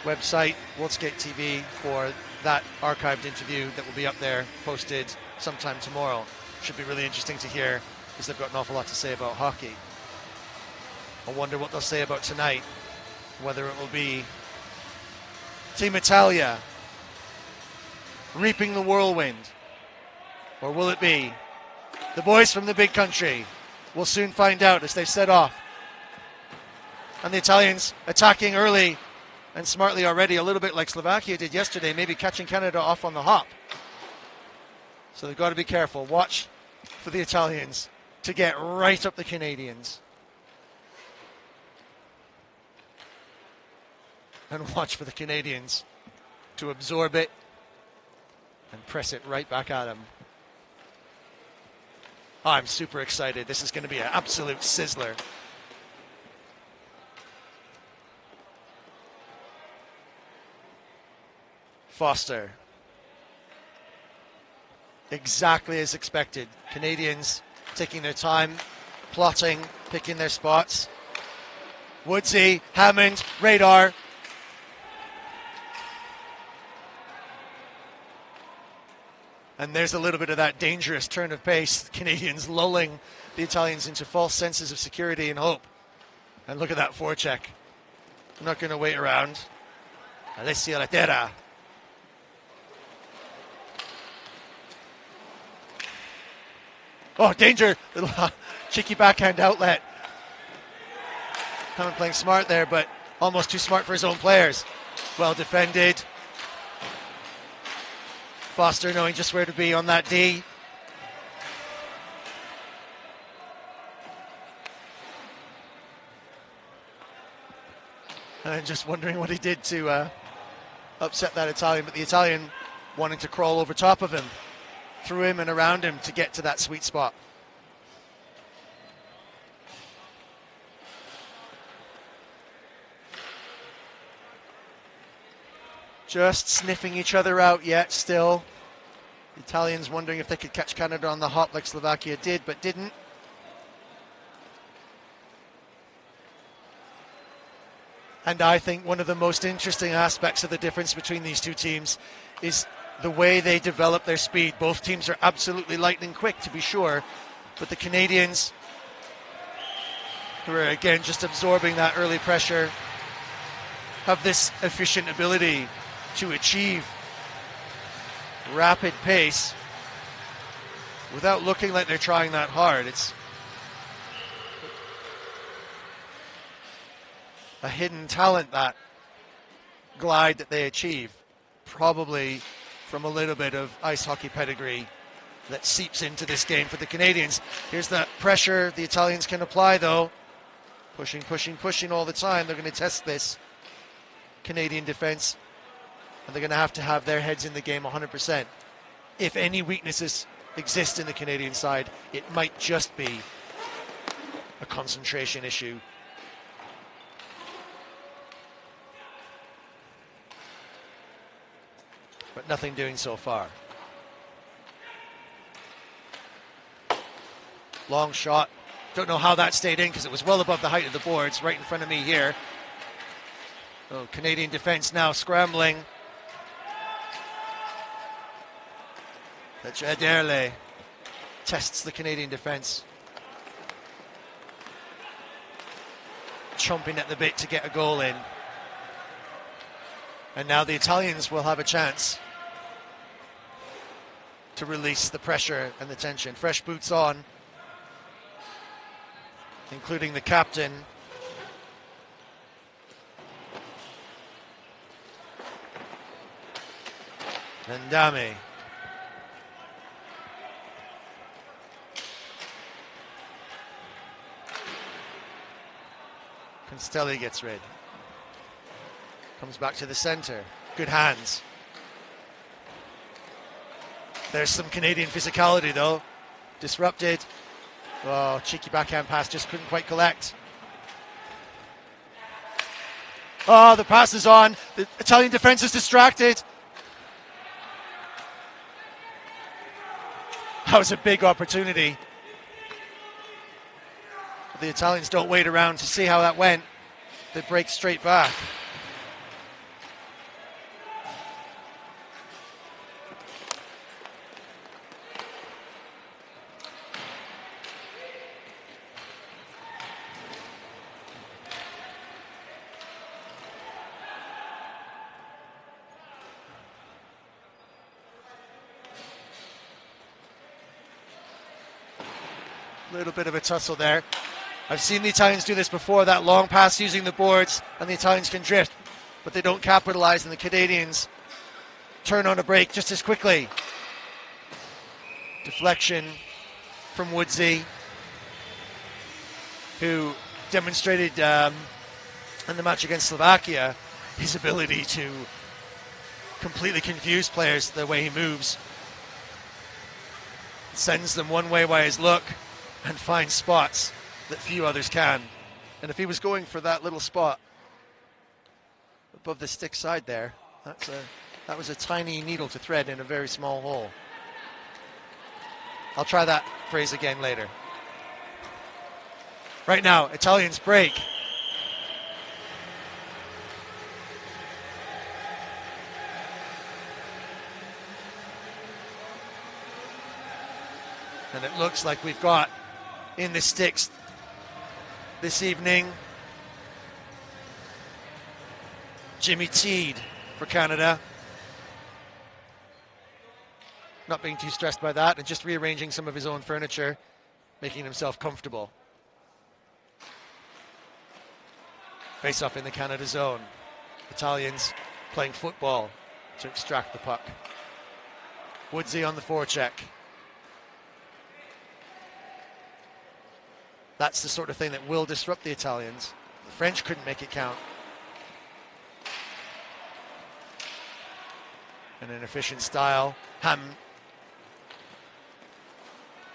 website, World Skate TV, for that archived interview that will be up there, posted sometime tomorrow. Should be really interesting to hear, because they've got an awful lot to say about hockey. I wonder what they'll say about tonight, whether it will be Team Italia reaping the whirlwind, or will it be the boys from the big country? We'll soon find out as they set off. And the Italians attacking early and smartly already, a little bit like Slovakia did yesterday, maybe catching Canada off on the hop. So they've got to be careful. Watch for the Italians to get right up the Canadians. And watch for the Canadians to absorb it and press it right back at them. Oh, I'm super excited. This is going to be an absolute sizzler. Foster. Exactly as expected. Canadians taking their time, plotting, picking their spots. Woodsy, Hammond, Radar. And there's a little bit of that dangerous turn of pace. The Canadians lulling the Italians into false senses of security and hope. And look at that forecheck. I'm not going to wait around. Alessia Latera. Oh, danger. Little cheeky backhand outlet. Hammond playing smart there, but almost too smart for his own players. Well defended. Foster knowing just where to be on that D. And just wondering what he did to upset that Italian, but the Italian wanting to crawl over top of him, through him and around him to get to that sweet spot. Just sniffing each other out yet still. The Italians wondering if they could catch Canada on the hop like Slovakia did, but didn't. And I think one of the most interesting aspects of the difference between these two teams is the way they develop their speed. Both teams are absolutely lightning quick, to be sure, but the Canadians, who are again just absorbing that early pressure, have this efficient ability to achieve rapid pace without looking like they're trying that hard. It's a hidden talent, that glide that they achieve, probably from a little bit of ice hockey pedigree that seeps into this game for the Canadians. Here's that pressure the Italians can apply, though. Pushing, pushing, pushing all the time. They're going to test this Canadian defense, and they're going to have their heads in the game 100%. If any weaknesses exist in the Canadian side, it might just be a concentration issue. But nothing doing so far. Long shot. Don't know how that stayed in because it was well above the height of the boards right in front of me here. Oh, Canadian defense now scrambling. Ederle tests the Canadian defense. Chomping at the bit to get a goal in. And now the Italians will have a chance to release the pressure and the tension. Fresh boots on, including the captain. Vendame. Constelli gets rid. Comes back to the center. Good hands. There's some Canadian physicality, though. Disrupted. Oh, cheeky backhand pass, just couldn't quite collect. Oh, the pass is on. The Italian defense is distracted. That was a big opportunity. The Italians don't wait around to see how that went. They break straight back. A little bit of a tussle there. I've seen the Italians do this before, that long pass using the boards, and the Italians can drift, but they don't capitalize, and the Canadians turn on a break just as quickly. Deflection from Woodsy, who demonstrated in the match against Slovakia his ability to completely confuse players the way he moves. Sends them one way by his look and finds spots that few others can. And if he was going for that little spot above the stick side there, that was a tiny needle to thread in a very small hole. I'll try that phrase again later. Right now, Italians break. And it looks like we've got in the sticks this evening Jimmy Teed for Canada. Not being too stressed by that and just rearranging some of his own furniture, making himself comfortable. Face off in the Canada zone. Italians playing football to extract the puck. Woodsy on the forecheck. That's the sort of thing that will disrupt the Italians. The French couldn't make it count. In an efficient style. Hammond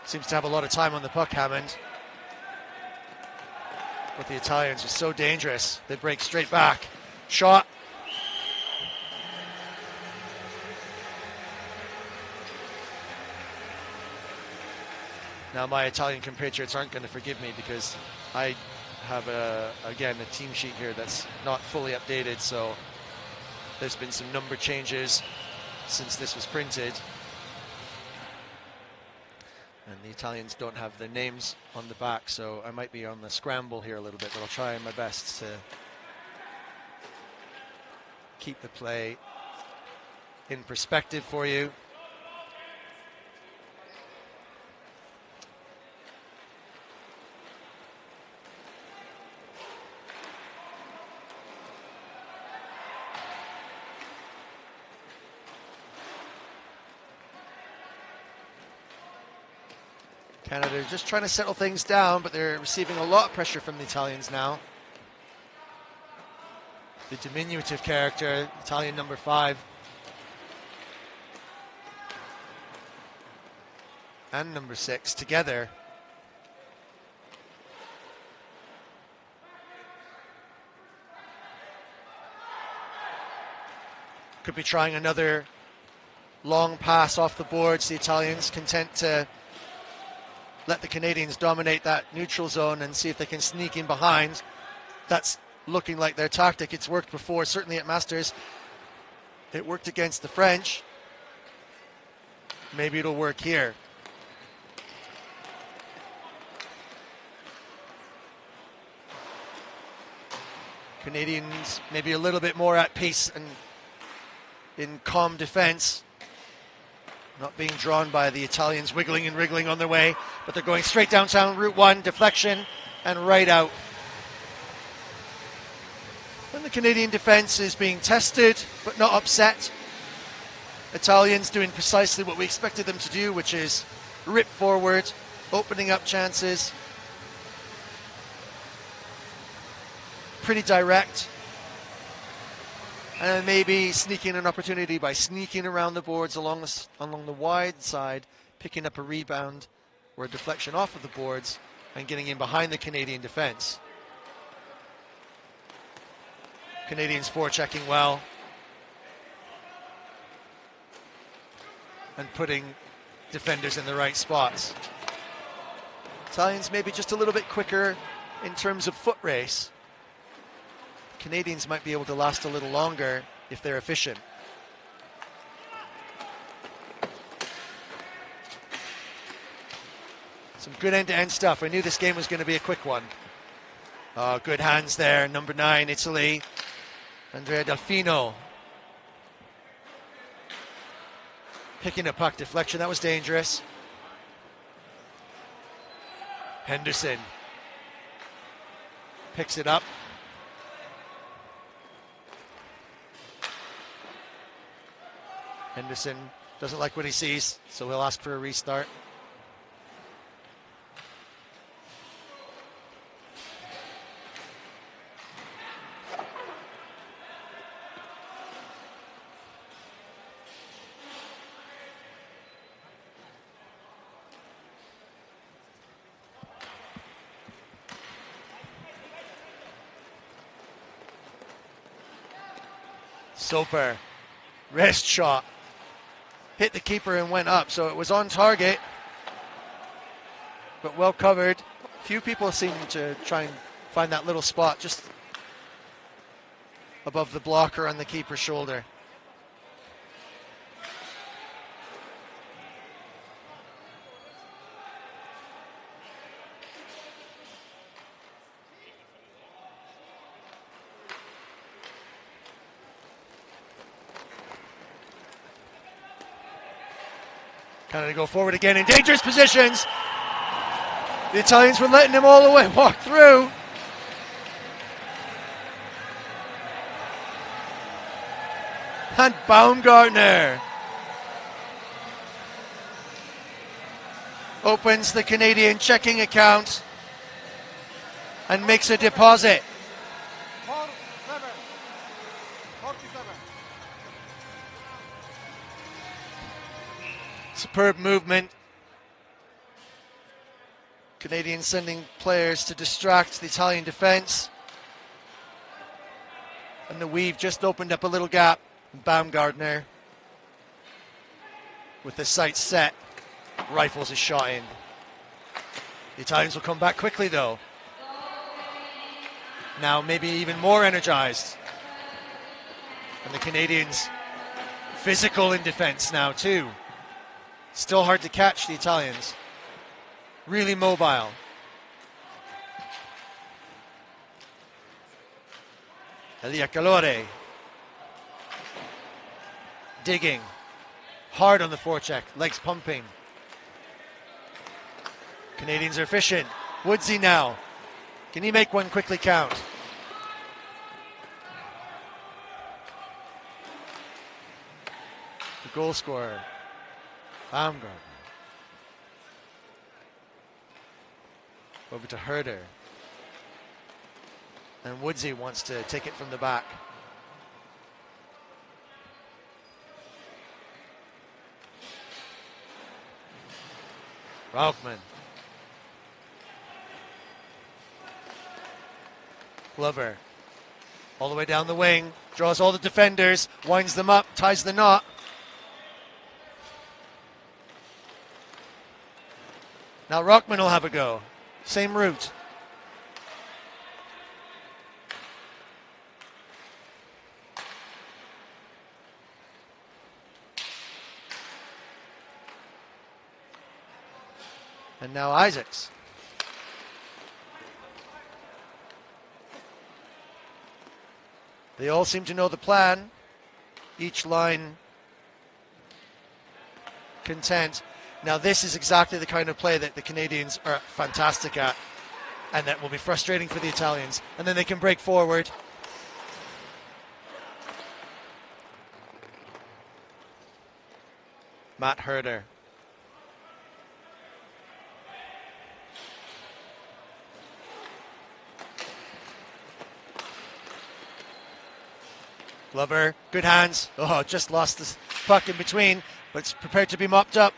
seems to have a lot of time on the puck, Hammond. But the Italians are so dangerous. They break straight back. Shot. Now my Italian compatriots aren't going to forgive me because I have, again, a team sheet here that's not fully updated, so there's been some number changes since this was printed. And the Italians don't have their names on the back, so I might be on the scramble here a little bit, but I'll try my best to keep the play in perspective for you. Canada is just trying to settle things down, but they're receiving a lot of pressure from the Italians now. The diminutive character, Italian number 5. And number 6 together. Could be trying another long pass off the boards. The Italians content to let the Canadians dominate that neutral zone and see if they can sneak in behind. That's looking like their tactic. It's worked before, certainly at Masters. It worked against the French. Maybe it'll work here. Canadians maybe a little bit more at pace and in calm defense. Not being drawn by the Italians wiggling and wriggling on their way, but they're going straight downtown, Route 1, deflection, and right out. And the Canadian defense is being tested, but not upset. Italians doing precisely what we expected them to do, which is rip forward, opening up chances. Pretty direct. And maybe sneaking an opportunity by sneaking around the boards along the wide side, picking up a rebound or a deflection off of the boards and getting in behind the Canadian defense. Canadians forechecking well and putting defenders in the right spots. Italians maybe just a little bit quicker in terms of foot race. Canadians might be able to last a little longer if they're efficient. Some good end-to-end stuff. I knew this game was going to be a quick one. Oh, good hands there. Number 9, Italy. Andrea Delfino. Picking a puck deflection. That was dangerous. Henderson picks it up. Henderson doesn't like what he sees, so he'll ask for a restart. Soper, wrist shot, hit the keeper and went up, so it was on target, but well covered. Few people seem to try and find that little spot just above the blocker on the keeper's shoulder. Canada go forward again in dangerous positions. The Italians were letting him all the way walk through. And Baumgartner opens the Canadian checking account and makes a deposit. Superb movement. Canadians sending players to distract the Italian defense. And the weave just opened up a little gap. Baumgartner, with the sights set, rifles a shot in. The Italians will come back quickly though. Now maybe even more energized. And the Canadians physical in defense now too. Still hard to catch, the Italians. Really mobile. Elia Calore. Digging. Hard on the forecheck. Legs pumping. Canadians are efficient. Woodsy now. Can he make one quickly count? The goal scorer. Baumgartner. Over to Herder. And Woodsy wants to take it from the back. Raukman. Glover. All the way down the wing. Draws all the defenders. Winds them up. Ties the knot. Now Raukman will have a go. Same route. And now Isaacs. They all seem to know the plan. Each line content. Now this is exactly the kind of play that the Canadians are fantastic at, and that will be frustrating for the Italians. And then they can break forward. Matt Herder. Glover, good hands. Oh, just lost the puck in between, but it's prepared to be mopped up.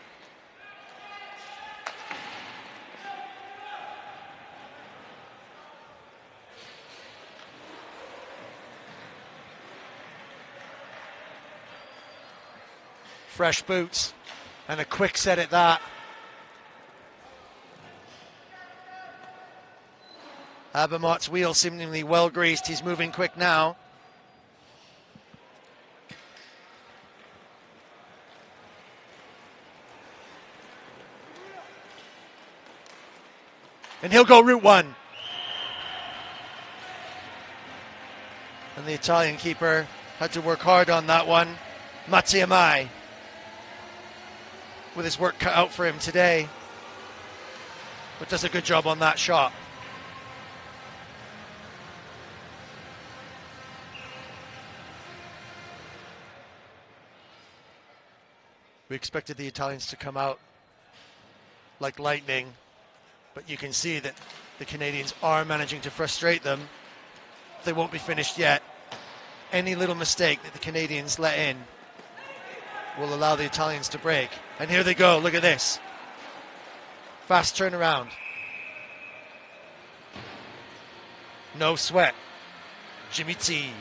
Fresh boots and a quick set at that. Abamot's wheel seemingly well greased. He's moving quick now. And he'll go route one. And the Italian keeper had to work hard on that one. Matsuamai with his work cut out for him today. but does a good job on that shot. We expected the Italians to come out like lightning, but you can see that the Canadians are managing to frustrate them. They won't be finished yet. Any little mistake that the Canadians let in will allow the Italians to break. And here they go, look at this. Fast turnaround. No sweat. Jimmy Teed.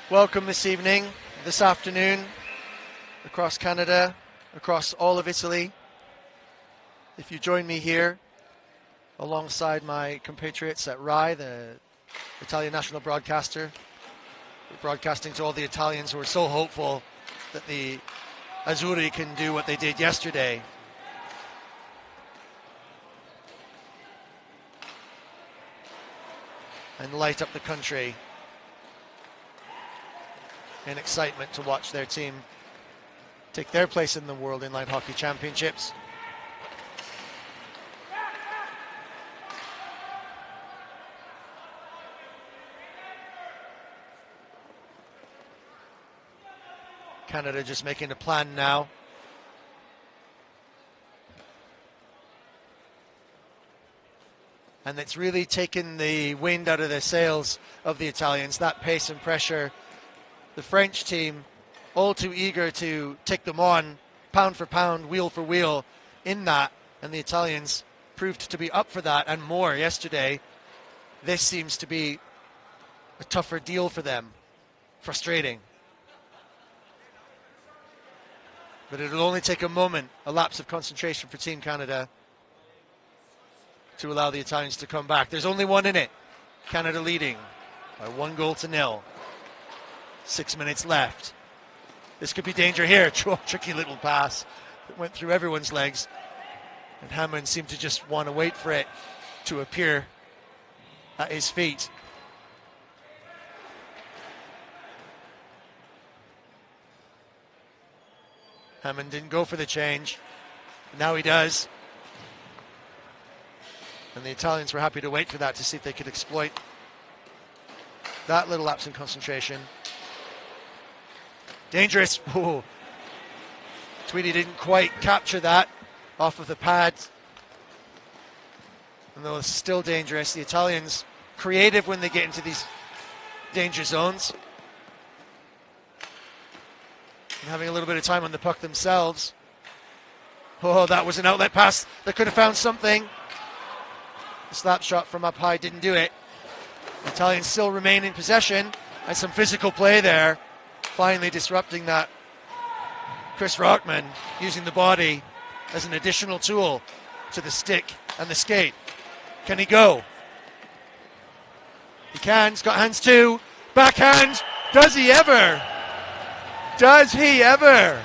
Welcome this evening, this afternoon, across Canada, across all of Italy. If you join me here, alongside my compatriots at RAI, the Italian national broadcaster, we're broadcasting to all the Italians who are so hopeful that the Azzurri can do what they did yesterday. And light up the country in excitement to watch their team take their place in the World Inline Hockey Championships. Canada just making a plan now. And it's really taken the wind out of the sails of the Italians, that pace and pressure. The French team, all too eager to take them on, pound for pound, wheel for wheel in that. And the Italians proved to be up for that and more yesterday. This seems to be a tougher deal for them. Frustrating. But it'll only take a moment, a lapse of concentration for Team Canada to allow the Italians to come back. There's only one in it. Canada leading by 1-0. 6 minutes left. This could be danger here. Tricky little pass that went through everyone's legs. And Hammond seemed to just want to wait for it to appear at his feet. Hammond didn't go for the change. Now he does. And the Italians were happy to wait for that to see if they could exploit that little lapse in concentration. Dangerous. Ooh. Tweedy didn't quite capture that off of the pad. And though it's still dangerous, the Italians creative when they get into these danger zones. And having a little bit of time on the puck themselves. Oh, that was an outlet pass that could have found something. The slap shot from up high didn't do it. The Italians still remain in possession. And some physical play there. Finally disrupting that. Chris Rockman using the body as an additional tool to the stick and the skate. Can he go? He can. He's got hands too. Backhand. Does he ever? Does he ever?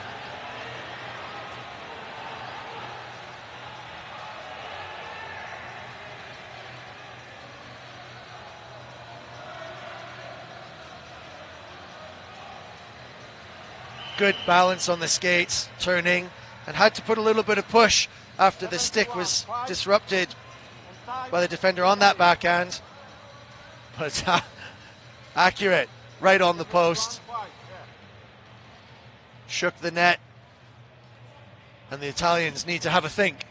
Good balance on the skates, turning, and had to put a little bit of push after the stick was disrupted by the defender on that backhand. But accurate, right on the post. Shook the net. And the Italians need to have a think.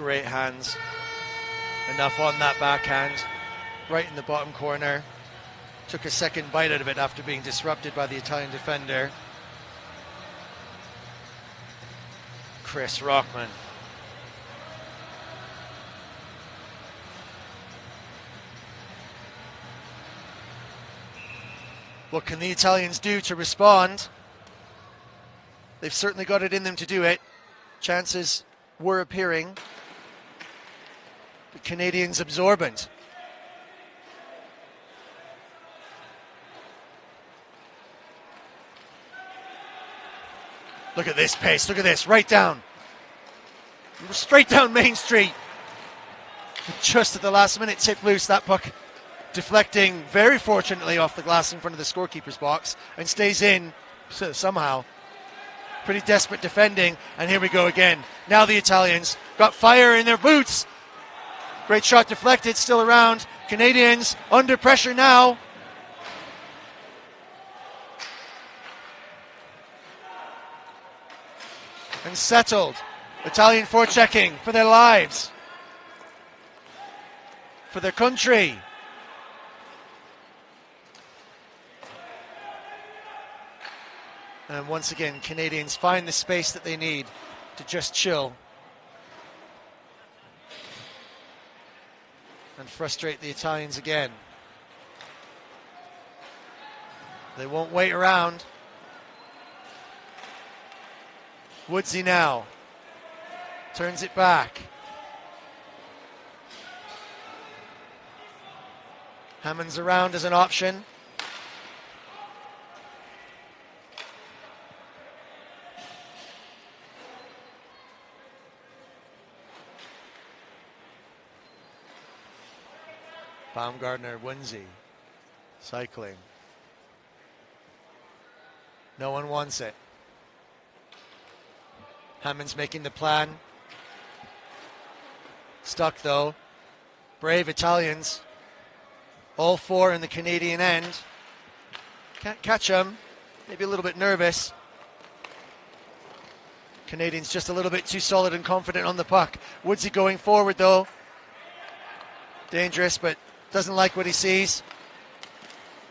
Great hands. Enough on that backhand. Right in the bottom corner. Took a second bite out of it after being disrupted by the Italian defender. Chris Rockman. What can the Italians do to respond? They've certainly got it in them to do it. Chances were appearing. The Canadians absorbent. Look at this pace, look at this, right down. Straight down Main Street. Just at the last minute, tip loose, that puck deflecting very fortunately off the glass in front of the scorekeeper's box and stays in somehow. Pretty desperate defending, and here we go again. Now the Italians got fire in their boots. Great shot deflected, still around. Canadians under pressure now. And settled. Italian forechecking for their lives. For their country. And once again, Canadians find the space that they need to just chill and frustrate the Italians again. They won't wait around. Woodsy now turns it back. Hammond's around as an option. Baumgartner, Winsey, cycling. No one wants it. Hammond's making the plan. Stuck though. Brave Italians. All four in the Canadian end. Can't catch them. Maybe a little bit nervous. Canadians just a little bit too solid and confident on the puck. Woodsy going forward though. Dangerous, but doesn't like what he sees.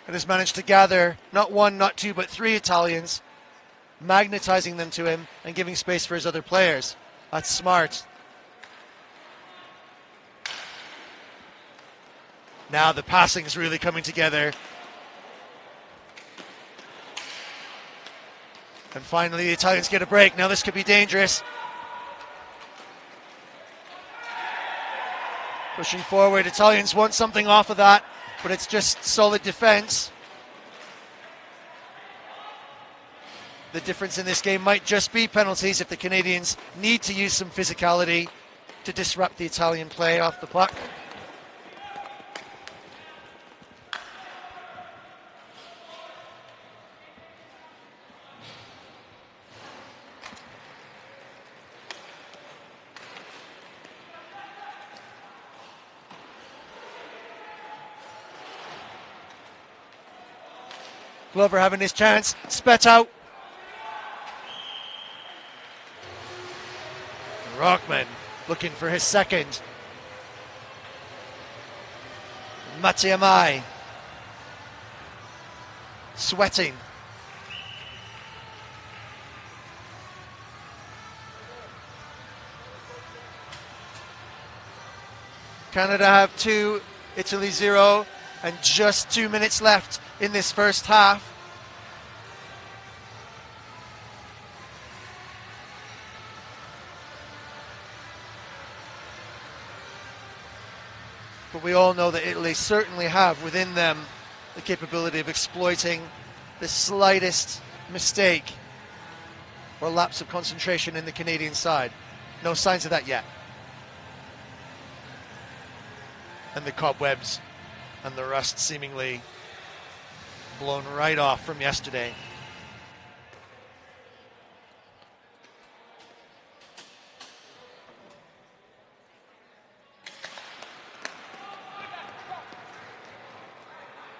And has managed to gather not one, not two, but three Italians, magnetizing them to him and giving space for his other players. That's smart. Now the passing is really coming together. And finally the Italians get a break. Now this could be dangerous. Pushing forward, Italians want something off of that, but it's just solid defense. The difference in this game might just be penalties if the Canadians need to use some physicality to disrupt the Italian play off the puck. Glover having his chance, spat out. Rockman looking for his second. Matiamai sweating. Canada have 2, Italy 0, and just 2 minutes left in this first half. But we all know that Italy certainly have within them the capability of exploiting the slightest mistake or lapse of concentration in the Canadian side. No signs of that yet. And the cobwebs and the rust seemingly blown right off from yesterday.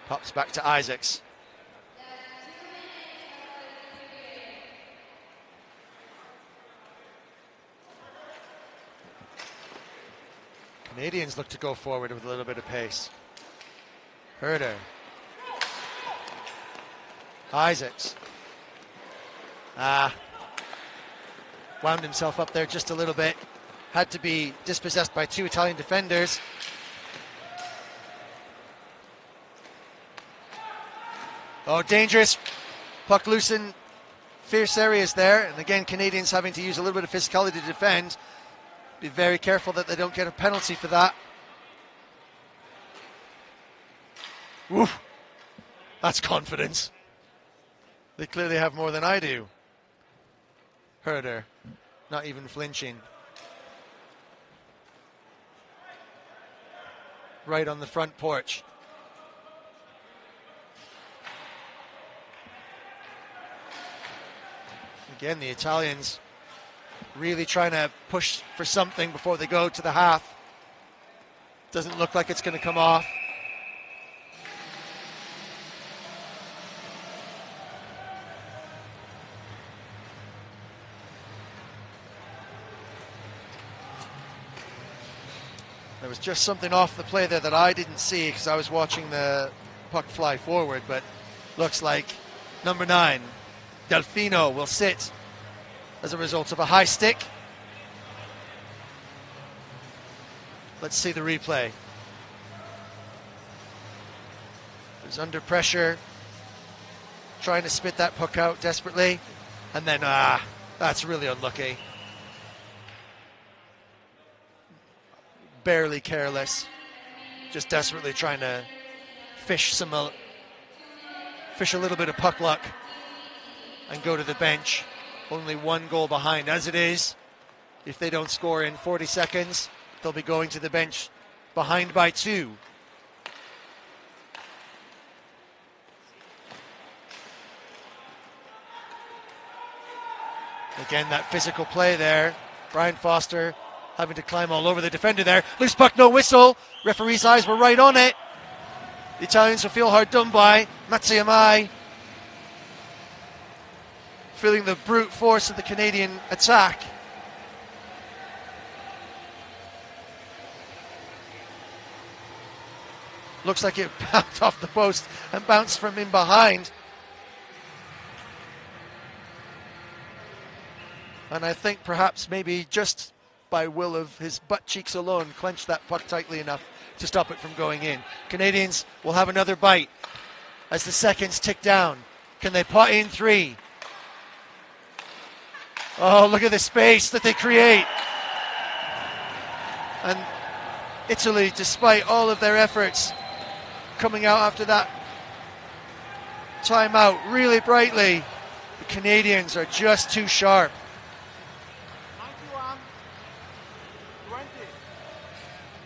Pops back to Isaacs. Canadians look to go forward with a little bit of pace. Herder. Isaacs. Wound himself up there just a little bit. Had to be dispossessed by two Italian defenders. Oh, dangerous. Puck loose in fierce areas there. And again, Canadians having to use a little bit of physicality to defend. Be very careful that they don't get a penalty for that. Oof. That's confidence. They clearly have more than I do. Herder, not even flinching. Right on the front porch. Again, the Italians really trying to push for something before they go to the half. Doesn't look like it's going to come off. There was just something off the play there that I didn't see because I was watching the puck fly forward, but looks like number 9, Delfino, will sit as a result of a high stick. Let's see the replay. He was under pressure, trying to spit that puck out desperately, and then, that's really unlucky. Barely careless, just desperately trying to fish a little bit of puck luck and go to the bench. Only 1 goal behind as it is. If they don't score in 40 seconds, they'll be going to the bench behind by 2. Again, that physical play there. Brian Foster having to climb all over the defender there. Loose puck, no whistle. Referee's eyes were right on it. The Italians will feel hard done by. Matsuamai feeling the brute force of the Canadian attack. Looks like it bounced off the post and bounced from in behind. And I think perhaps maybe just by will of his butt cheeks alone, clenched that puck tightly enough to stop it from going in. Canadians will have another bite as the seconds tick down. Can they pot in 3? Oh, look at the space that they create. And Italy, despite all of their efforts, coming out after that timeout really brightly. The Canadians are just too sharp.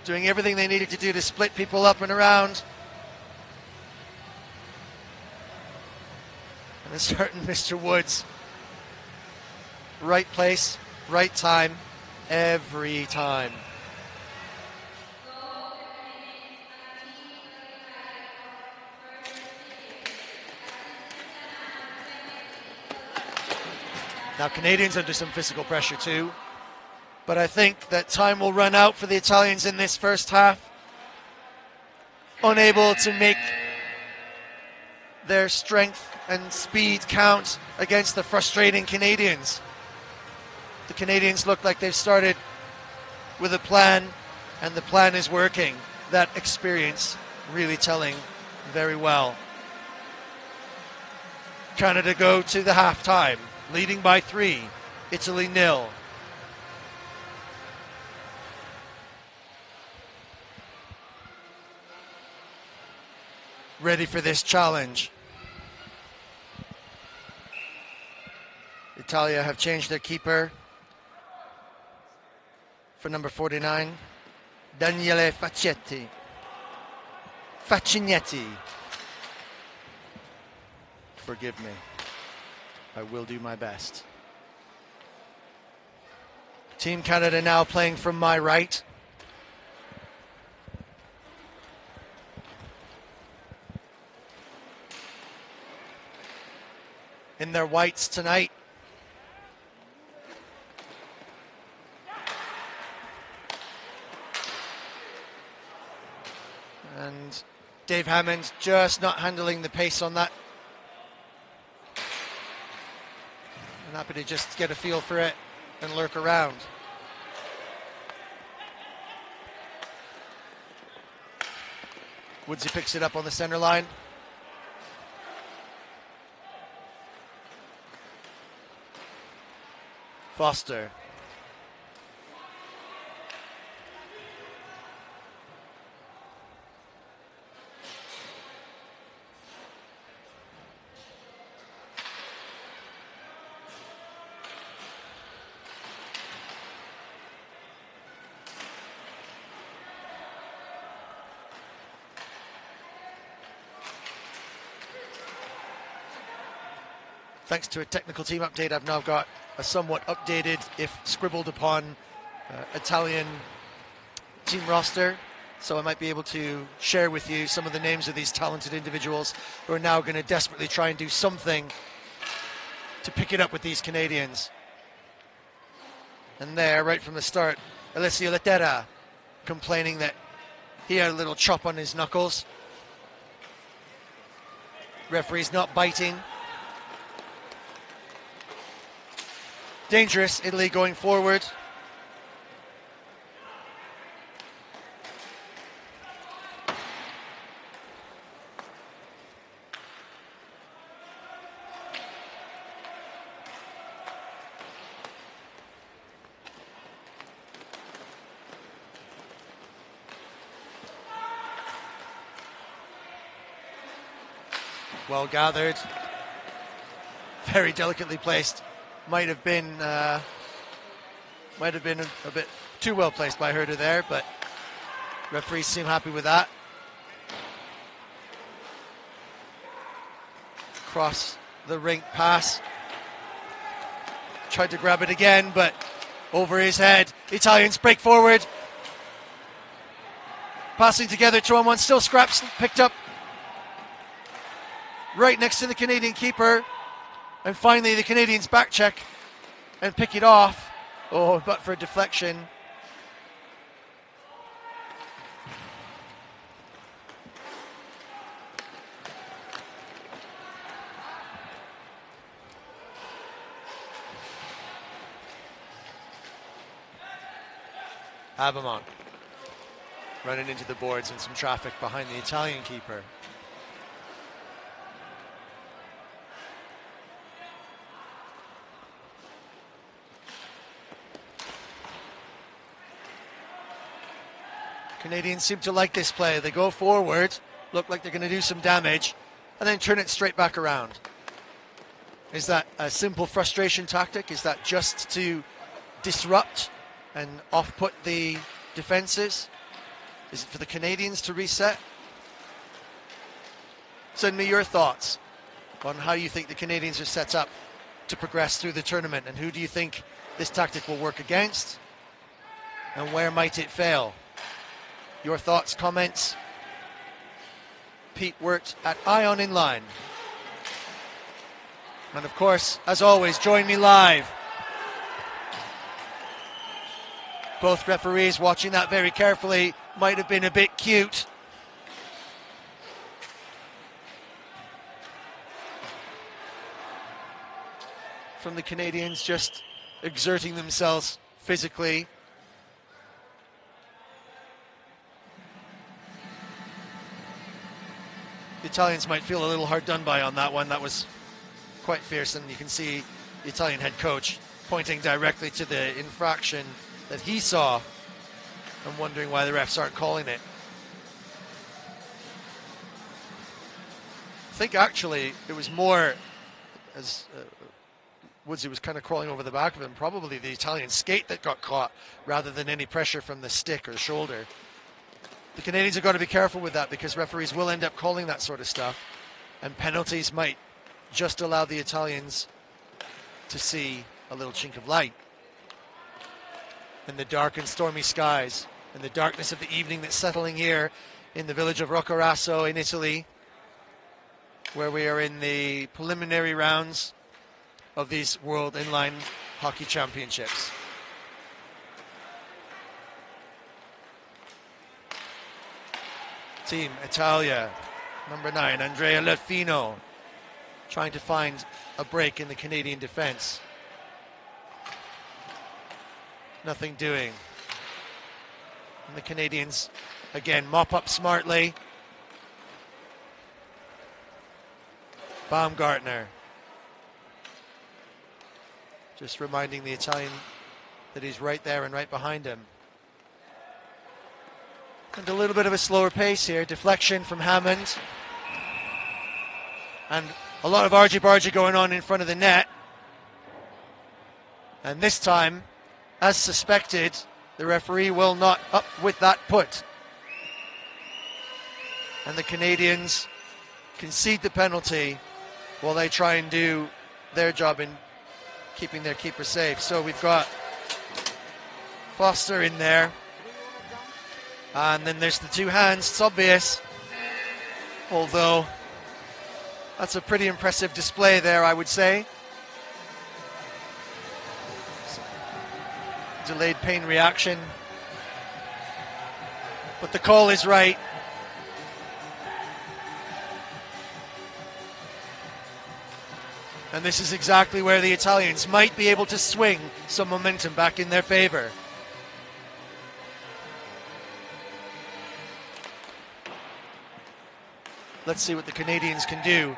Doing everything they needed to do to split people up and around. And a certain Mr. Woods. Right place, right time, every time. Now Canadians under some physical pressure too. But I think that time will run out for the Italians in this first half. Unable to make their strength and speed count against the frustrating Canadians. The Canadians look like they've started with a plan, and the plan is working. That experience really telling very well. Canada go to the halftime, leading by 3, Italy 0. Ready for this challenge. Italia have changed their keeper for number 49, Daniele Faccinetti. Forgive me. I will do my best. Team Canada now playing from my right. In their whites tonight. And Dave Hammond just not handling the pace on that. I'm happy to just get a feel for it and lurk around. Woodsy picks it up on the center line. Foster. Thanks to a technical team update, I've now got a somewhat updated, if scribbled upon, Italian team roster. So I might be able to share with you some of the names of these talented individuals who are now going to desperately try and do something to pick it up with these Canadians. And there, right from the start, Alessio Lettera complaining that he had a little chop on his knuckles. Referee's not biting. Dangerous, Italy going forward. Well gathered, very delicately placed. Might have been a bit too well placed by Herder there, but referees seem happy with that. Cross the rink pass. Tried to grab it again, but over his head. Italians break forward. Passing together, 2-on-1, still scraps, picked up right next to the Canadian keeper. And finally, the Canadians back check and pick it off. Oh, but for a deflection. Abamon running into the boards and some traffic behind the Italian keeper. Canadians seem to like this play. They go forward, look like they're going to do some damage, and then turn it straight back around. Is that a simple frustration tactic? Is that just to disrupt and off-put the defenses? Is it for the Canadians to reset? Send me your thoughts on how you think the Canadians are set up to progress through the tournament, and who do you think this tactic will work against, and where might it fail? Your thoughts, comments. Pete Wirt at Ion Inline. And of course, as always, join me live. Both referees watching that very carefully. Might have been a bit cute. From the Canadians just exerting themselves physically. The Italians might feel a little hard done by on that one. That was quite fierce, and you can see the Italian head coach pointing directly to the infraction that he saw and wondering why the refs aren't calling it. I think actually it was more, as Woodsy was kind of crawling over the back of him, probably the Italian skate that got caught rather than any pressure from the stick or shoulder. The Canadians have got to be careful with that because referees will end up calling that sort of stuff, and penalties might just allow the Italians to see a little chink of light in the dark and stormy skies, in the darkness of the evening that's settling here in the village of Roccaraso in Italy, where we are in the preliminary rounds of these World Inline Hockey Championships. Team Italia, number 9, Andrea Lefino, trying to find a break in the Canadian defense. Nothing doing. And the Canadians, again, mop up smartly. Baumgartner. Just reminding the Italian that he's right there and right behind him. And a little bit of a slower pace here. Deflection from Hammond. And a lot of argy-bargy going on in front of the net. And this time, as suspected, the referee will not up with that put. And the Canadians concede the penalty while they try and do their job in keeping their keeper safe. So we've got Foster in there. And then there's the two hands. It's obvious. Although that's a pretty impressive display there, I would say. Delayed pain reaction. But the call is right. And this is exactly where the Italians might be able to swing some momentum back in their favor. Let's see what the Canadians can do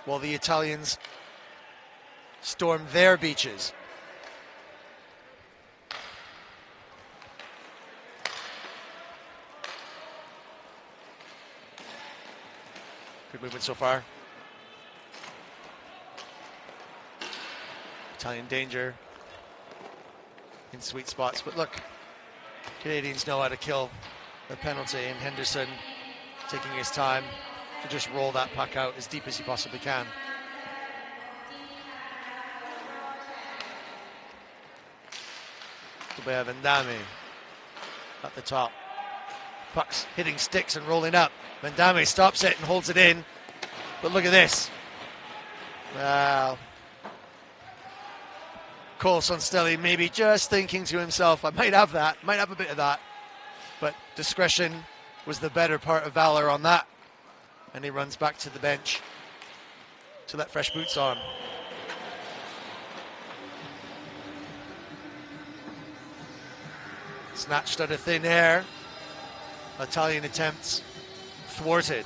while the Italians storm their beaches. Good movement so far. Italian danger in sweet spots, but look, Canadians know how to kill the penalty, and Henderson taking his time to just roll that puck out as deep as he possibly can. Vandame at the top. Puck's hitting sticks and rolling up. Vandame stops it and holds it in. But look at this. Well, Cole Sonstelli maybe just thinking to himself, I might have that, might have a bit of that. But discretion was the better part of valor on that. And he runs back to the bench to let fresh boots on. Snatched out of thin air. Italian attempts thwarted.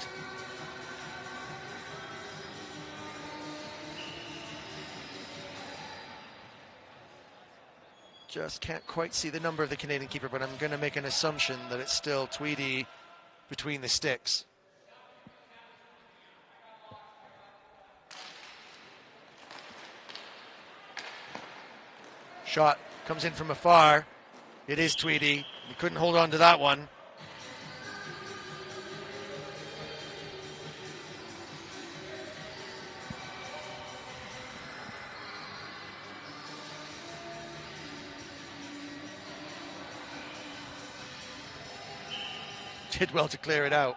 Just can't quite see the number of the Canadian keeper, but I'm going to make an assumption that it's still Tweedy between the sticks. Shot comes in from afar. It is Tweedy. He couldn't hold on to that one. Did well to clear it out.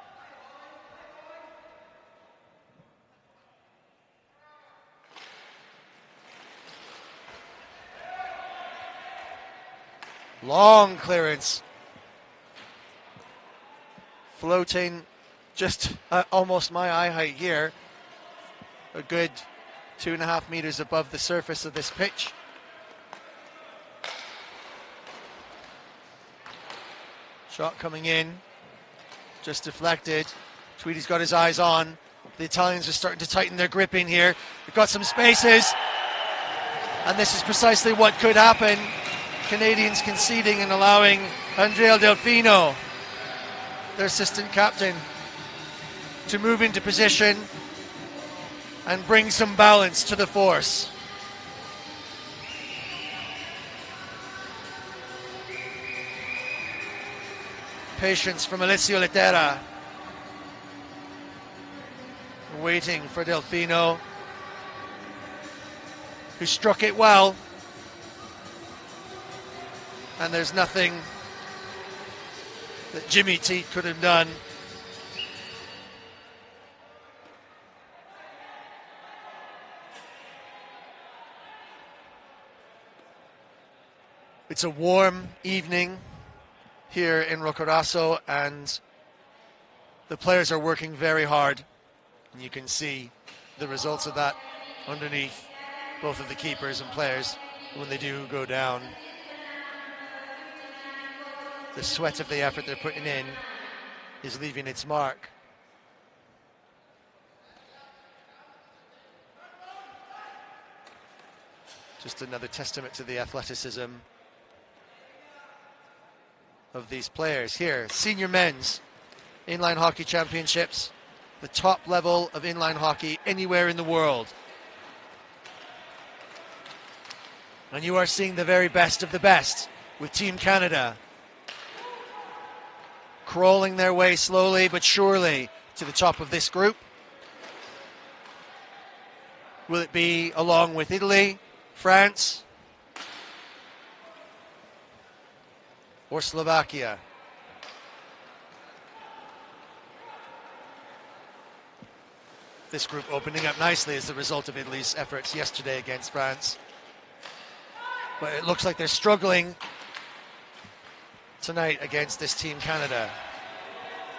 Long clearance. Floating just almost my eye height here. A good 2.5 meters above the surface of this pitch. Shot coming in. Just deflected. Tweedy's got his eyes on. The Italians are starting to tighten their grip in here. They've got some spaces. And this is precisely what could happen. Canadians conceding and allowing Andrea Delfino, their assistant captain, to move into position and bring some balance to the force. Patience from Alessio Lettera. Waiting for Delfino, who struck it well. And there's nothing that Jimmy T could have done. It's a warm evening here in Roccaraso, and the players are working very hard. And you can see the results of that underneath both of the keepers and players when they do go down. The sweat of the effort they're putting in is leaving its mark. Just another testament to the athleticism of these players. Here, senior men's inline hockey championships, the top level of inline hockey anywhere in the world. And you are seeing the very best of the best with Team Canada crawling their way slowly but surely to the top of this group. Will it be along with Italy, France, or Slovakia? This group opening up nicely as a result of Italy's efforts yesterday against France. But it looks like they're struggling tonight against this Team Canada.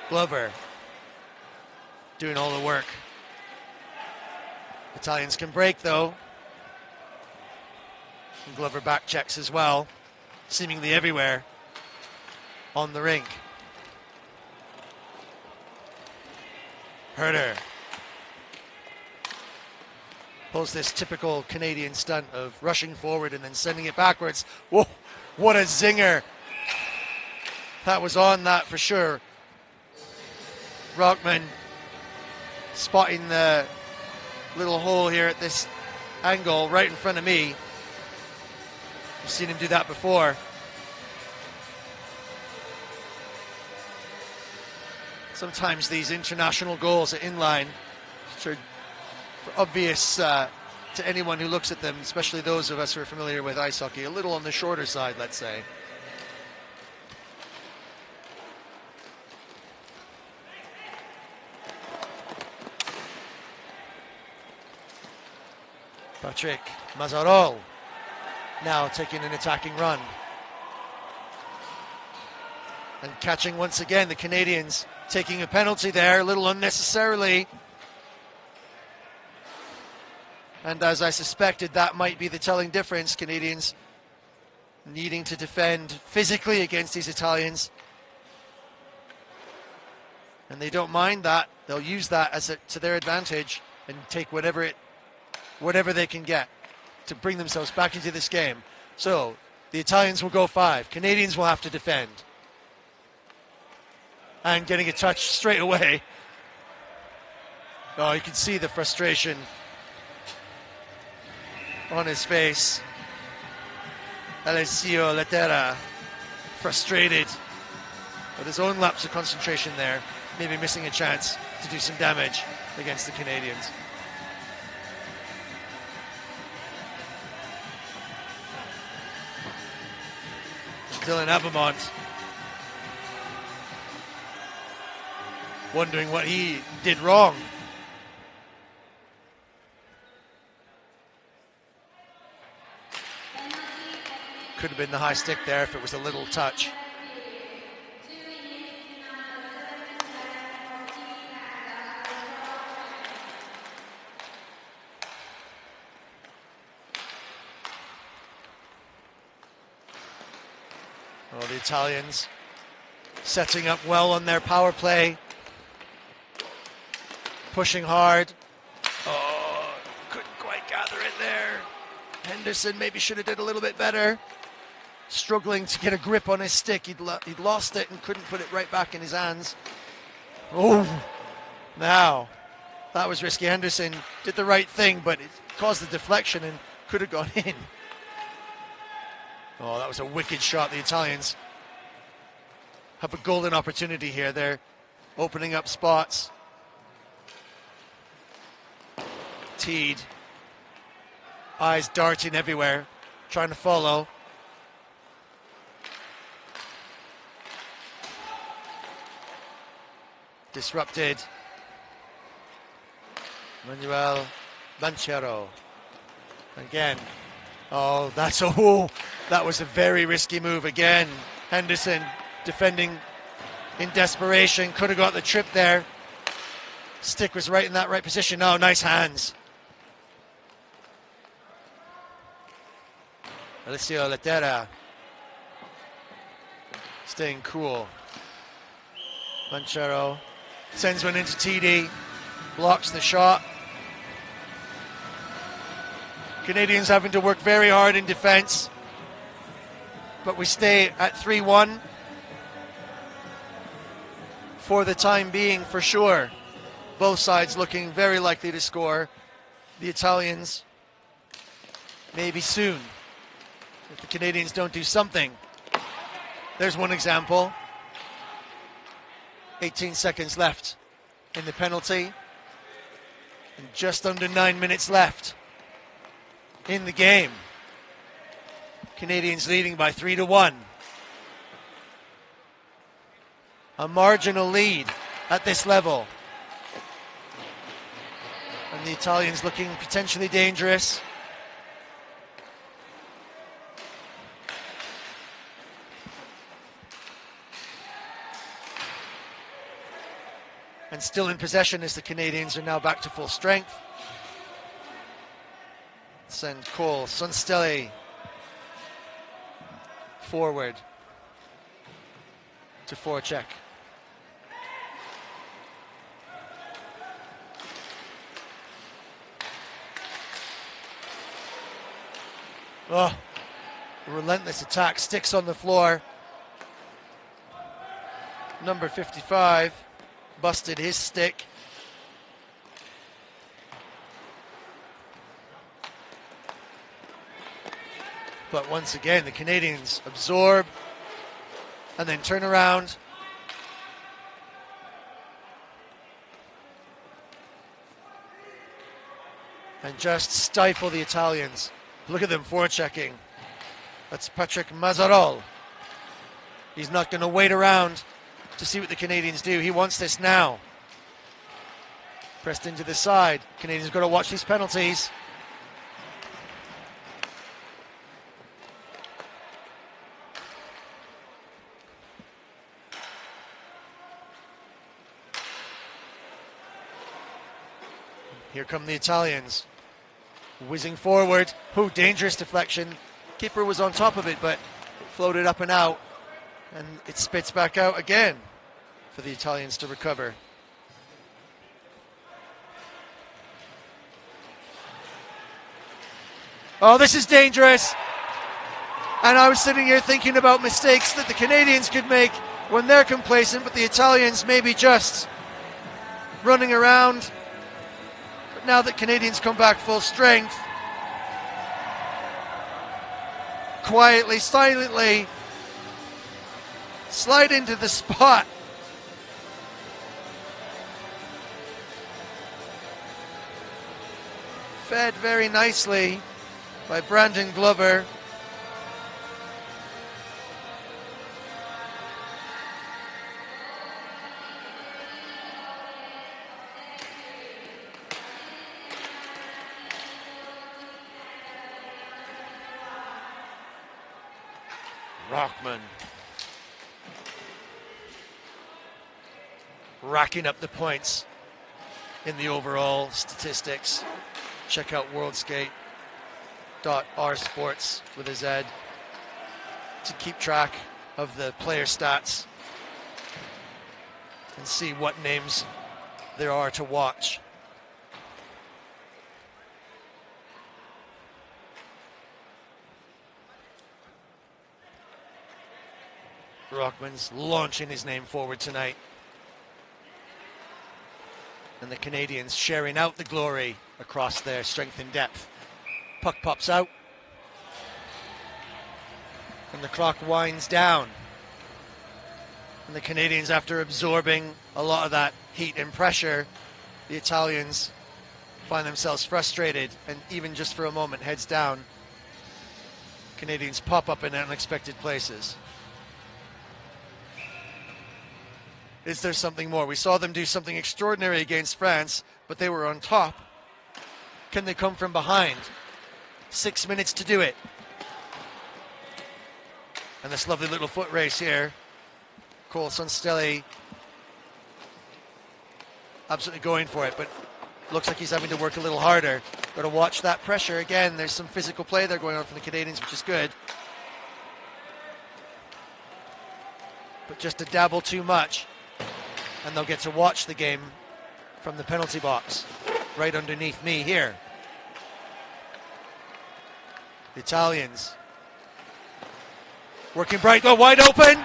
Glover doing all the work. Italians can break though. And Glover back checks as well, seemingly everywhere on the rink. Herder pulls this typical Canadian stunt of rushing forward and then sending it backwards. Whoa, what a zinger. That was on that for sure. Rockman spotting the little hole here at this angle right in front of me. I've seen him do that before. Sometimes these international goals at inline, which are obvious to anyone who looks at them, especially those of us who are familiar with ice hockey, a little on the shorter side, let's say. Patrick Mazzarol now taking an attacking run. And catching once again the Canadians taking a penalty there, a little unnecessarily. And as I suspected, that might be the telling difference. Canadians needing to defend physically against these Italians. And they don't mind that. They'll use that as to their advantage and take whatever they can get to bring themselves back into this game. So the Italians will go 5. Canadians will have to defend. And getting a touch straight away. Oh, you can see the frustration on his face. Alessio Lettera, frustrated with his own lapse of concentration there, maybe missing a chance to do some damage against the Canadians. Dylan Abamont wondering what he did wrong. Could have been the high stick there if it was a little touch. Oh, the Italians setting up well on their power play. Pushing hard. Oh, couldn't quite gather it there. Henderson maybe should have did a little bit better. Struggling to get a grip on his stick. He'd lost it and couldn't put it right back in his hands. Oh, now that was risky. Henderson did the right thing, but it caused the deflection and could have gone in. Oh, that was a wicked shot. The Italians have a golden opportunity here. They're opening up spots. Teed, eyes darting everywhere, trying to follow. Disrupted. Manuel Banchero. Again. Oh, that was a very risky move again. Henderson defending in desperation. Could have got the trip there. Stick was right in that right position. Oh, nice hands. Alessio Lettera staying cool. Manchero sends one into TD, blocks the shot. Canadians having to work very hard in defense, but we stay at 3-1 for the time being, for sure. Both sides looking very likely to score. The Italians maybe soon, if the Canadians don't do something. There's one example. 18 seconds left in the penalty, and just under 9 minutes left in the game. Canadians leading by 3-1. A marginal lead at this level. And the Italians looking potentially dangerous. And still in possession as the Canadians are now back to full strength. Send Cole Sunstelle forward to forecheck. Oh, a relentless attack. Sticks on the floor. Number 55 busted his stick. But once again, the Canadians absorb and then turn around. And just stifle the Italians. Look at them forechecking. That's Patrick Mazzarol. He's not going to wait around to see what the Canadians do. He wants this now. Pressed into the side. Canadians got to watch these penalties. Here come the Italians. Whizzing forward. Ooh, dangerous deflection. Keeper was on top of it, but floated up and out. And it spits back out again for the Italians to recover. Oh, this is dangerous. And I was sitting here thinking about mistakes that the Canadians could make when they're complacent, but the Italians maybe just running around. But now that Canadians come back full strength, quietly, silently, slide into the spot. Fed very nicely by Brandon Glover. Rockman racking up the points in the overall statistics. Check out worldskate.rsports with a Z to keep track of the player stats and see what names there are to watch. Rockman's launching his name forward tonight. And the Canadians sharing out the glory across their strength and depth. Puck pops out. And the clock winds down. And the Canadians, after absorbing a lot of that heat and pressure, the Italians find themselves frustrated and even just for a moment heads down. Canadians pop up in unexpected places. Is there something more? We saw them do something extraordinary against France, but they were on top. Can they come from behind? 6 minutes to do it. And this lovely little foot race here Cole Sunstelli absolutely going for it, but looks like he's having to work a little harder. Got to watch that pressure again. There's some physical play there going on from the Canadians, which is good. But just a dabble too much, and they'll get to watch the game from the penalty box right underneath me here. The Italians working bright, wide open.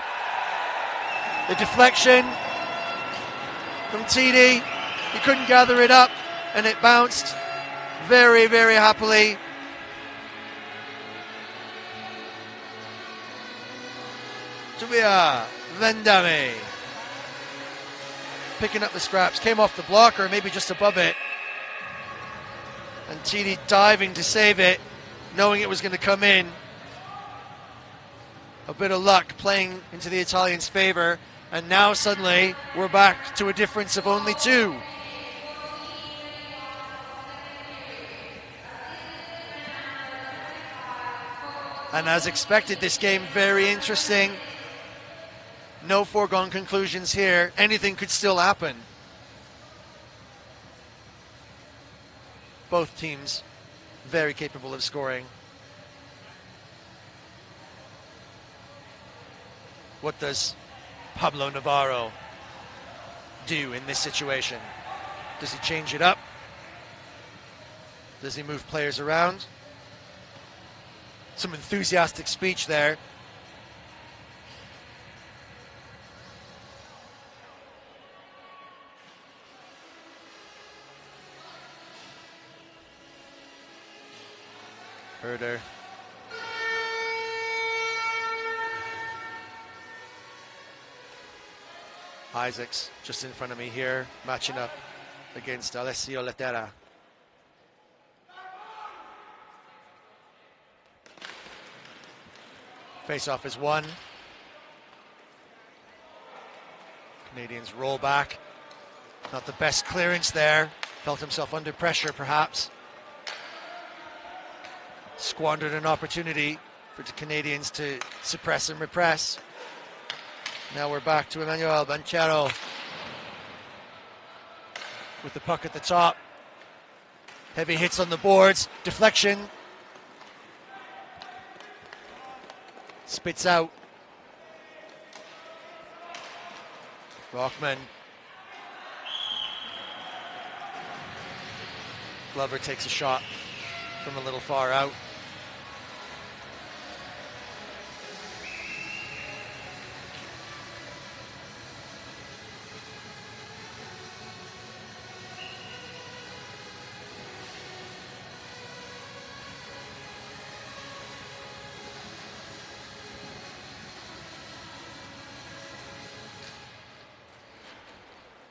The deflection from TD. He couldn't gather it up, and it bounced very, very happily. Tuvia Vendame picking up the scraps, came off the block or maybe just above it, and TD diving to save it, knowing it was going to come in. A bit of luck playing into the Italians' favor, and now suddenly we're back to a difference of only 2. And as expected, this game very interesting. No foregone conclusions here. Anything could still happen. Both teams very capable of scoring. What does Pablo Navarro do in this situation? Does he change it up? Does he move players around? Some enthusiastic speech there. Herder. Isaacs just in front of me here, matching up against Alessio Lettera. Face-off is won. Canadians roll back. Not the best clearance there. Felt himself under pressure, perhaps. Squandered an opportunity for the Canadians to suppress and repress. Now we're back to Emmanuel Banchero with the puck at the top. Heavy hits on the boards. Deflection. Spits out. Rockman. Glover takes a shot from a little far out.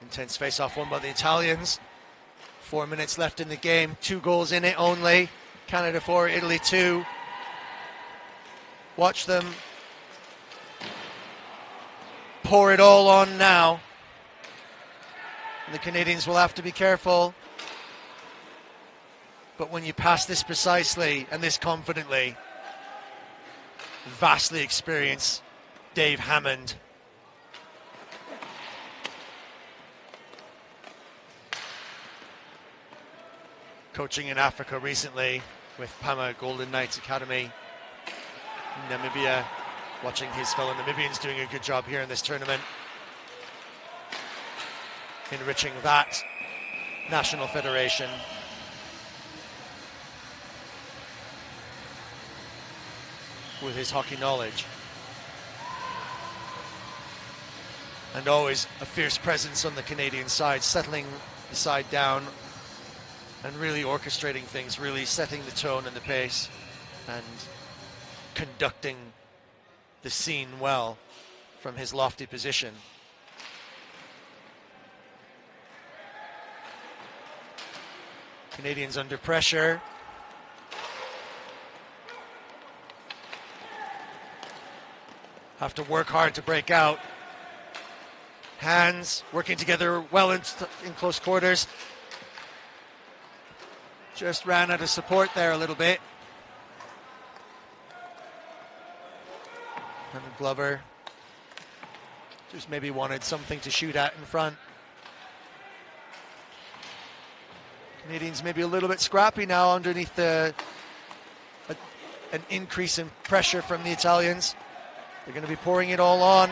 Intense face-off won by the Italians. 4 minutes left in the game. 2 goals in it only. Canada 4, Italy 2. Watch them pour it all on now. And the Canadians will have to be careful. But when you pass this precisely and this confidently, vastly experienced Dave Hammond. Coaching in Africa recently with Pama Golden Knights Academy in Namíbia. Watching his fellow Namibians doing a good job here in this tournament. Enriching that national federation. With his hockey knowledge. And always a fierce presence on the Canadian side, settling the side down and really orchestrating things, really setting the tone and the pace and conducting the scene well from his lofty position. Canadians under pressure. Have to work hard to break out. Hands working together well in close quarters. Just ran out of support there a little bit. And Glover Just maybe wanted something to shoot at in front. Canadians maybe a little bit scrappy now underneath an increase in pressure from the Italians. They're going to be pouring it all on.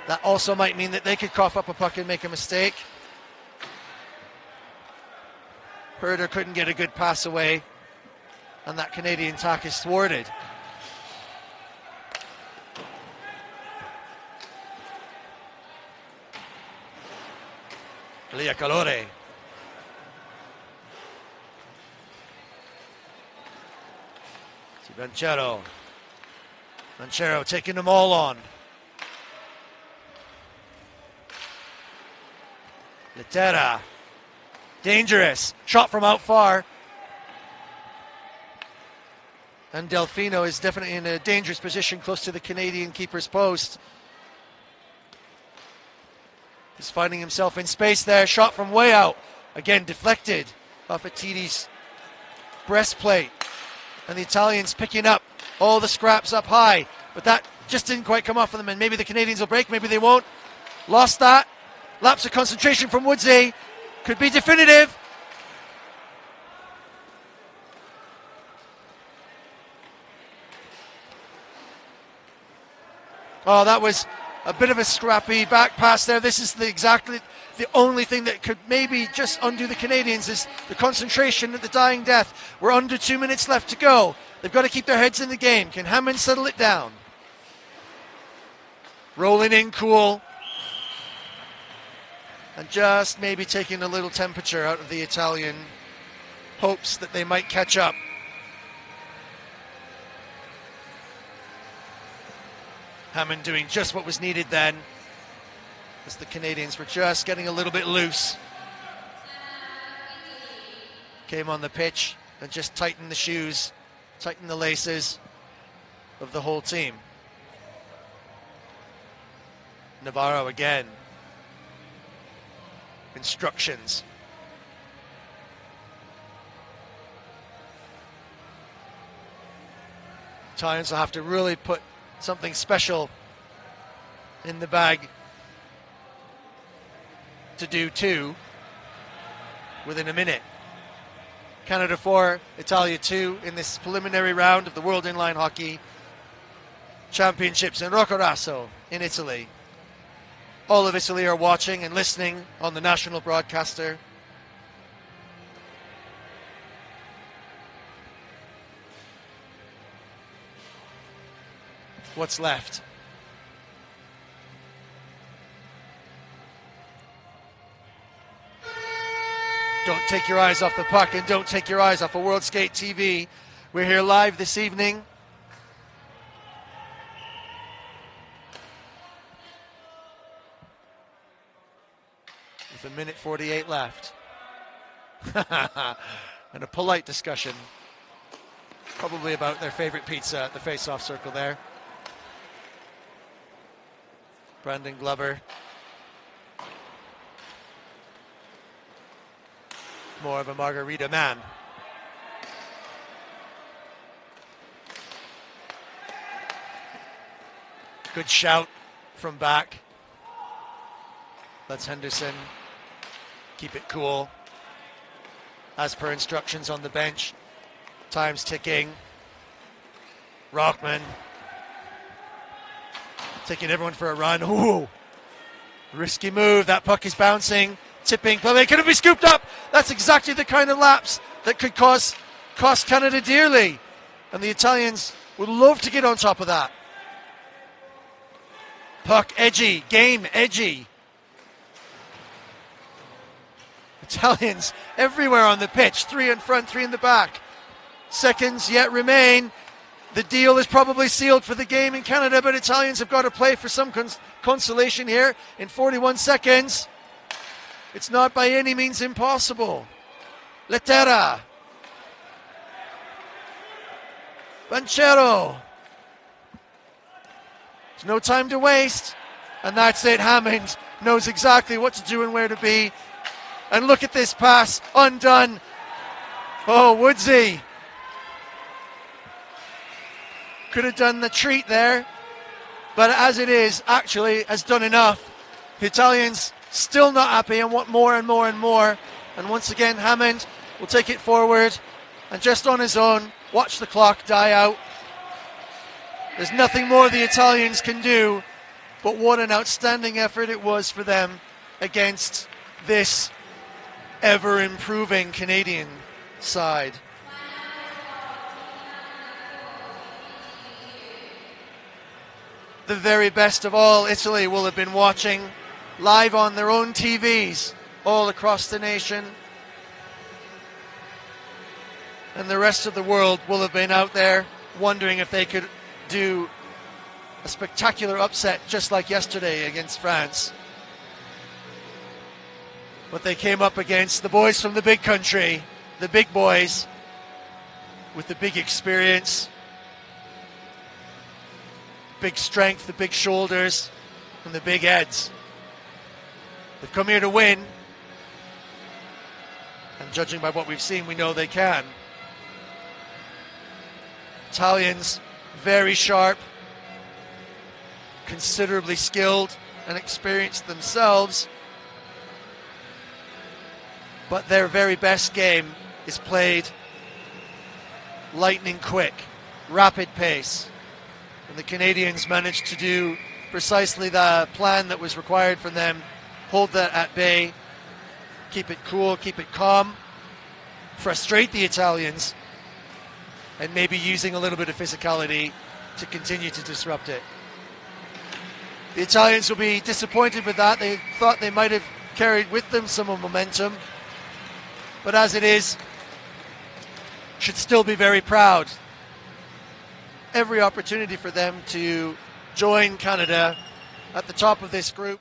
That also might mean that they could cough up a puck and make a mistake. Herder couldn't get a good pass away, and that Canadian attack is thwarted. Calore. Banchero taking them all on. Lettera. Dangerous. Shot from out far. And Delfino is definitely in a dangerous position close to the Canadian keeper's post. He's finding himself in space there. Shot from way out. Again, deflected off Attidi's breastplate. And the Italians picking up all the scraps up high. But that just didn't quite come off for them. And maybe the Canadians will break. Maybe they won't. Lost that. Lapse of concentration from Woodsy. Could be definitive. Oh, that was a bit of a scrappy back pass there. This is exactly the only thing that could maybe just undo the Canadians is the concentration at the dying death. We're under 2 minutes left to go. They've got to keep their heads in the game. Can Hammond settle it down? Rolling in cool. And just maybe taking a little temperature out of the Italian hopes that they might catch up. Hammond doing just what was needed then, as the Canadians were just getting a little bit loose. Came on the pitch and just tightened the shoes, tightened the laces of the whole team. Navarro again. Instructions. Italians will have to really put something special in the bag to do two within a minute. Canada 4, Italia 2 in this preliminary round of the World Inline Hockey Championships in Roccaraso in Italy. All of Italy are watching and listening on the national broadcaster. What's left? Don't take your eyes off the puck and don't take your eyes off of World Skate TV. We're here live this evening. With a minute 48 left. And a polite discussion. Probably about their favorite pizza at the face-off circle there. Brandon Glover. More of a margarita man. Good shout from back. Let's Henderson keep it cool. As per instructions on the bench. Time's ticking. Rockman taking everyone for a run. Ooh, risky move. That puck is bouncing, tipping. Play. Can it be scooped up? That's exactly the kind of lapse that could cost Canada dearly. And the Italians would love to get on top of that. Puck edgy, game edgy. Italians everywhere on the pitch. 3 in front, 3 in the back. Seconds yet remain. The deal is probably sealed for the game in Canada, but Italians have got to play for some consolation here in 41 seconds. It's not by any means impossible. Lettera. Banchero. There's no time to waste. And that's it. Hammond knows exactly what to do and where to be. And look at this pass. Undone. Oh, Woodsy. Could have done the treat there. but as it is, actually has done enough. The Italians still not happy and want more and more and more. And once again, Hammond will take it forward and just on his own, watch the clock die out. There's nothing more the Italians can do, but what an outstanding effort it was for them against this ever-improving Canadian side. The very best of all, Italy will have been watching live on their own TVs all across the nation. And the rest of the world will have been out there wondering if they could do a spectacular upset just like yesterday against France. But they came up against the boys from the big country, the big boys with the big experience, big strength, the big shoulders, and the big heads. They've come here to win, and judging by what we've seen, we know they can. Italians, very sharp, considerably skilled and experienced themselves, but their very best game is played lightning quick, rapid pace. And the Canadians managed to do precisely the plan that was required from them. Hold that at bay, keep it cool, keep it calm, frustrate the Italians, and maybe using a little bit of physicality to continue to disrupt it. The Italians will be disappointed with that. They thought they might have carried with them some momentum, but as it is, should still be very proud. Every opportunity for them to join Canada at the top of this group.